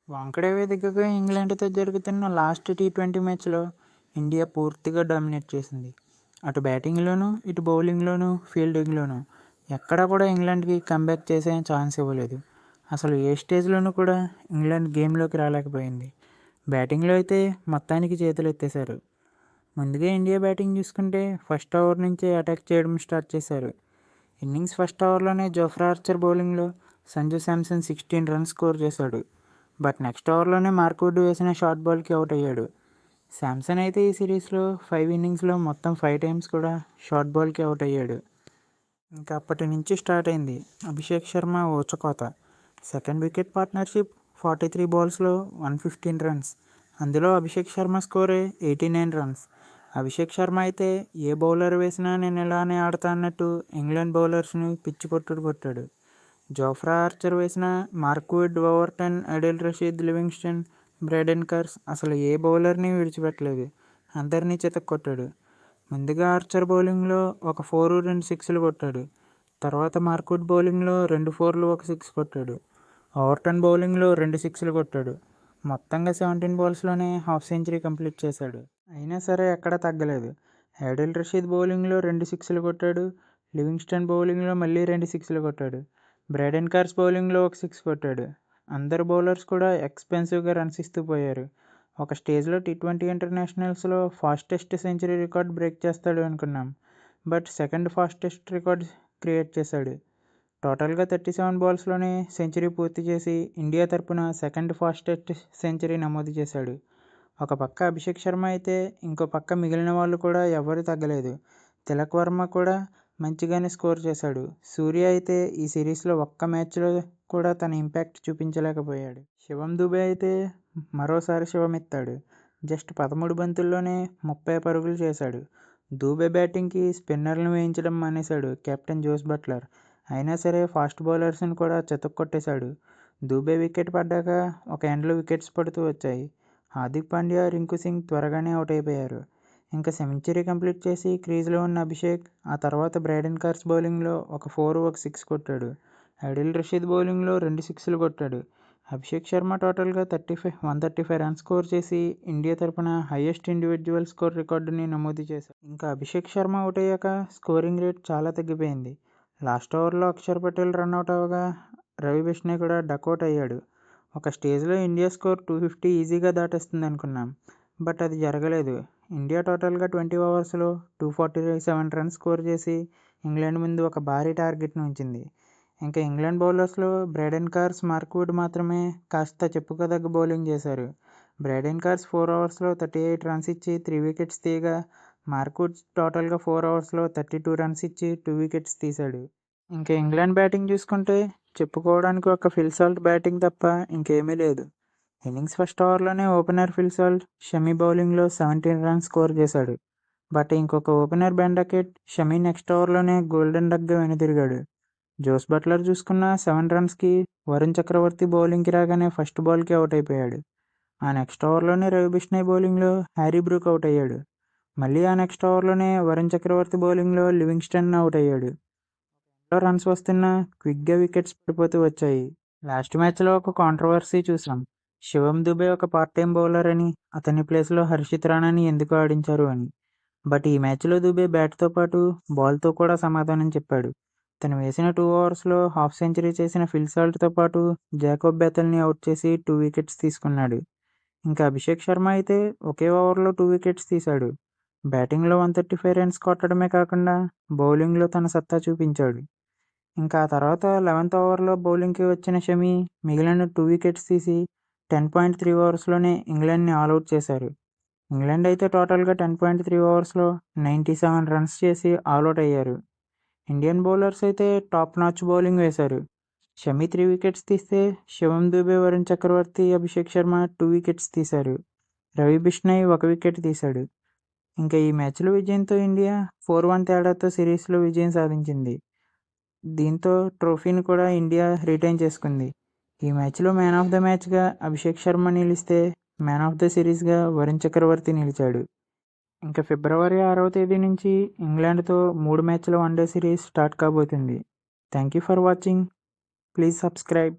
వాంఖడే వేదికగా ఇంగ్లాండ్తో జరుగుతున్న last T20 మ్యాచ్లో ఇండియా పూర్తిగా డామినేట్ చేసింది. అటు బ్యాటింగ్లోనూ, ఇటు బౌలింగ్లోనూ, ఫీల్డింగ్లోనూ ఎక్కడా కూడా ఇంగ్లాండ్కి కంబ్యాక్ చేసే ఛాన్స్ ఇవ్వలేదు. అసలు ఏ స్టేజ్లోనూ కూడా ఇంగ్లాండ్ గేమ్లోకి రాలేకపోయింది. బ్యాటింగ్లో అయితే మొత్తానికి చేతులు ఎత్తేశారు. ముందుగా ఇండియా బ్యాటింగ్ చూసుకుంటే ఫస్ట్ ఓవర్ నుంచే అటాక్ చేయడం స్టార్ట్ చేశారు. ఇన్నింగ్స్ ఫస్ట్ ఓవర్లోనే జోఫ్రా ఆర్చర్ బౌలింగ్లో సంజు శాంసన్ 16 రన్స్ స్కోర్ చేశాడు. బట్ నెక్స్ట్ ఓవర్లోనే మార్క్వుడ్ వేసిన షార్ట్ బాల్కి అవుట్ అయ్యాడు. శాంసన్ అయితే ఈ సిరీస్లో 5 ఇన్నింగ్స్లో మొత్తం 5 టైమ్స్ కూడా షార్ట్ బాల్కి అవుట్ అయ్యాడు. ఇంకా అప్పటి నుంచి స్టార్ట్ అయింది అభిషేక్ శర్మ ఊచకోత. సెకండ్ వికెట్ పార్ట్నర్షిప్ 43 బాల్స్లో 115 రన్స్. అందులో అభిషేక్ శర్మ స్కోరే 89 రన్స్. అభిషేక్ శర్మ అయితే ఏ బౌలర్ వేసినా నేను ఇలానే ఆడతా అన్నట్టు ఇంగ్లాండ్ బౌలర్స్ని పిచ్చి కొట్టుడు కొట్టాడు. జోఫ్రా ఆర్చర్ వేసిన Mark Wood, Overton, Adil Rashid, Livingstone, Brydon Carse అసలు ఏ బౌలర్ని విడిచిపెట్టలేదు. అందరినీ చితక్కొట్టాడు. ముందుగా ఆర్చర్ బౌలింగ్లో ఒక 4, 2 సిక్స్లు కొట్టాడు. తర్వాత మార్క్వుడ్ బౌలింగ్లో 2 4లు 1 6 కొట్టాడు. ఓవర్టన్ బౌలింగ్లో 2 6లు కొట్టాడు. మొత్తంగా 17 బాల్స్లోనే హాఫ్ సెంచరీ కంప్లీట్ చేశాడు. అయినా సరే ఎక్కడా తగ్గలేదు. అడిల్ రషీద్ బౌలింగ్లో 2 6లు కొట్టాడు. లివింగ్స్టన్ బౌలింగ్లో మళ్ళీ 2 6లు కొట్టాడు. బ్రైడెన్ కార్స్ బౌలింగ్లో 1 6 కొట్టాడు. అందరు బౌలర్స్ కూడా ఎక్స్పెన్సివ్గా రన్స్ ఇస్తూ పోయారు. ఒక స్టేజ్లో టీ20 ఇంటర్నేషనల్స్లో ఫాస్టెస్ట్ సెంచరీ రికార్డ్ బ్రేక్ చేస్తాడు అనుకున్నాం. But second fastest record create చేశాడు. టోటల్గా 37 బాల్స్లోనే సెంచరీ పూర్తి చేసి ఇండియా తరపున సెకండ్ ఫాస్టెస్ట్ సెంచరీ నమోదు చేశాడు. ఒక పక్క అభిషేక్ శర్మ అయితే ఇంకో పక్క మిగిలిన వాళ్ళు కూడా ఎవరు తగ్గలేదు. తిలక్ వర్మ కూడా మంచిగానే స్కోర్ చేశాడు. సూర్య అయితే ఈ సిరీస్లో ఒక్క మ్యాచ్లో కూడా తన ఇంపాక్ట్ చూపించలేకపోయాడు. శివం దుబే అయితే మరోసారి శివమెత్తాడు. జస్ట్ 13 బంతుల్లోనే 30 పరుగులు చేశాడు. దూబే బ్యాటింగ్కి స్పిన్నర్లను వేయించడం మానేశాడు కెప్టెన్ జోస్ బట్లర్. అయినా సరే ఫాస్ట్ బౌలర్స్ని కూడా చెతక్కొట్టేశాడు. దూబే వికెట్ పడ్డాక ఒక ఎండ్లో వికెట్స్ పడుతూ వచ్చాయి. హార్దిక్ పాండ్యా, రింకు సింగ్ త్వరగానే అవుట్ అయిపోయారు. ఇంకా సెంచరీ కంప్లీట్ చేసి క్రీజ్లో ఉన్న అభిషేక్ ఆ తర్వాత బ్రైడెన్ కార్స్ బౌలింగ్లో ఒక 4, 1 6 కొట్టాడు. అడిల్ రషీద్ బౌలింగ్లో 2 6లు కొట్టాడు. అభిషేక్ శర్మ టోటల్గా 135 రన్స్ స్కోర్ చేసి ఇండియా తరపున హైయెస్ట్ ఇండివిజువల్ స్కోర్ రికార్డుని నమోదు చేశాడు. ఇంకా అభిషేక్ శర్మ అవుట్ అయ్యాక స్కోరింగ్ రేట్ చాలా తగ్గిపోయింది. లాస్ట్ ఓవర్లో అక్షర్ పటేల్ రన్అట్ అవగా రవి బిష్ణయ్ కూడా డకౌట్ అయ్యాడు. ఒక స్టేజ్లో ఇండియా స్కోర్ 250 ఈజీగా దాటేస్తుంది అనుకున్నాం. బట్ అది జరగలేదు. ఇండియా టోటల్గా 20 ఓవర్స్లో 247 రన్స్ స్కోర్ చేసి ఇంగ్లాండ్ ముందు ఒక భారీ టార్గెట్ను ఉంచింది. ఇంకా ఇంగ్లాండ్ బౌలర్స్లో బ్రైడెన్ కార్స్, మార్క్వుడ్ మాత్రమే కాస్త చెప్పుకోదగ్గ బౌలింగ్ చేశారు. బ్రైడెన్ కార్స్ 4 ఓవర్స్లో 38 రన్స్ ఇచ్చి 3 వికెట్స్ తీయగా మార్క్వుడ్ టోటల్గా 4 ఓవర్స్లో 32 రన్స్ ఇచ్చి 2 వికెట్స్ తీశాడు. ఇంకా ఇంగ్లాండ్ బ్యాటింగ్ చూసుకుంటే చెప్పుకోవడానికి ఒక ఫిల్ సాల్ట్ బ్యాటింగ్ తప్ప ఇంకేమీ లేదు. ఇన్నింగ్స్ ఫస్ట్ ఓవర్లోనే ఓపెనర్ ఫిల్ సాల్ట్ షమీ బౌలింగ్లో 17 రన్స్ స్కోర్ చేశాడు. బట్ ఇంకొక opener Ben Duckett Shami next ఓవర్లోనే గోల్డెన్ డక్గా వెనుదిరిగాడు. జోస్ బట్లర్ చూసుకున్న 7 రన్స్కి వరుణ్ చక్రవర్తి బౌలింగ్కి రాగానే ఫస్ట్ బాల్కి అవుట్ అయిపోయాడు. ఆ నెక్స్ట్ ఓవర్లోనే రవి బిష్ణయ్ బౌలింగ్లో హ్యారీ బ్రూక్ అవుట్ అయ్యాడు. మళ్ళీ ఆ నెక్స్ట్ ఓవర్లోనే వరుణ్ చక్రవర్తి బౌలింగ్లో లివింగ్స్టన్ అవుట్ అయ్యాడు. రన్స్ వస్తున్నా క్విక్గా వికెట్స్ పడిపోతూ వచ్చాయి. లాస్ట్ మ్యాచ్లో ఒక కాంట్రవర్సీ చూసాం. శివం దుబే ఒక పార్ట్ టైం బౌలర్ అని, అతని ప్లేస్లో హర్షిత్ రాణాని ఎందుకు ఆడించారు అని. బట్ ఈ మ్యాచ్లో దుబే బ్యాట్తో పాటు బాల్తో కూడా సమాధానం చెప్పాడు. తను వేసిన 2 ఓవర్స్లో హాఫ్ సెంచరీ చేసిన ఫిల్ సాల్ట్తో పాటు జాకోబ్ బెథెల్ని అవుట్ చేసి 2 వికెట్స్ తీసుకున్నాడు. ఇంకా అభిషేక్ శర్మ అయితే ఒకే ఓవర్లో 2 వికెట్స్ తీశాడు. బ్యాటింగ్లో 135 రన్స్ కొట్టడమే కాకుండా బౌలింగ్లో తన సత్తా చూపించాడు. ఇంకా ఆ తర్వాత 11th ఓవర్లో బౌలింగ్కి వచ్చిన షమీ మిగిలిన 2 వికెట్స్ తీసి 10.3 ఓవర్స్లోనే ఇంగ్లాండ్ని ఆల్అవుట్ చేశారు. ఇంగ్లాండ్ అయితే టోటల్గా 10.3 ఓవర్స్లో 97 రన్స్ చేసి ఆల్అవుట్ అయ్యారు. ఇండియన్ బౌలర్స్ అయితే టాప్ నాచ్ బౌలింగ్ వేశారు. షమీ 3 వికెట్స్ తీస్తే శివం దుబే, వరుణ్ చక్రవర్తి, అభిషేక్ శర్మ 2 వికెట్స్ తీశారు. రవి బిష్ణయ్ 1 వికెట్ తీశాడు. ఇంకా ఈ మ్యాచ్లో విజయంతో ఇండియా 4-1 తేడాతో సిరీస్లో విజయం సాధించింది. దీంతో ట్రోఫీని కూడా ఇండియా రిటైన్ చేసుకుంది. ఈ మ్యాచ్లో మ్యాన్ ఆఫ్ ద మ్యాచ్గా అభిషేక్ శర్మ నిలిస్తే మ్యాన్ ఆఫ్ ద సిరీస్గా వరుణ్ చక్రవర్తి నిలిచాడు. ఇంకా ఫిబ్రవరి 6వ తేదీ నుంచి ఇంగ్లాండ్తో 3 మ్యాచ్ల వన్డే సిరీస్ స్టార్ట్ కాబోతుంది. Thank you for watching. Please subscribe.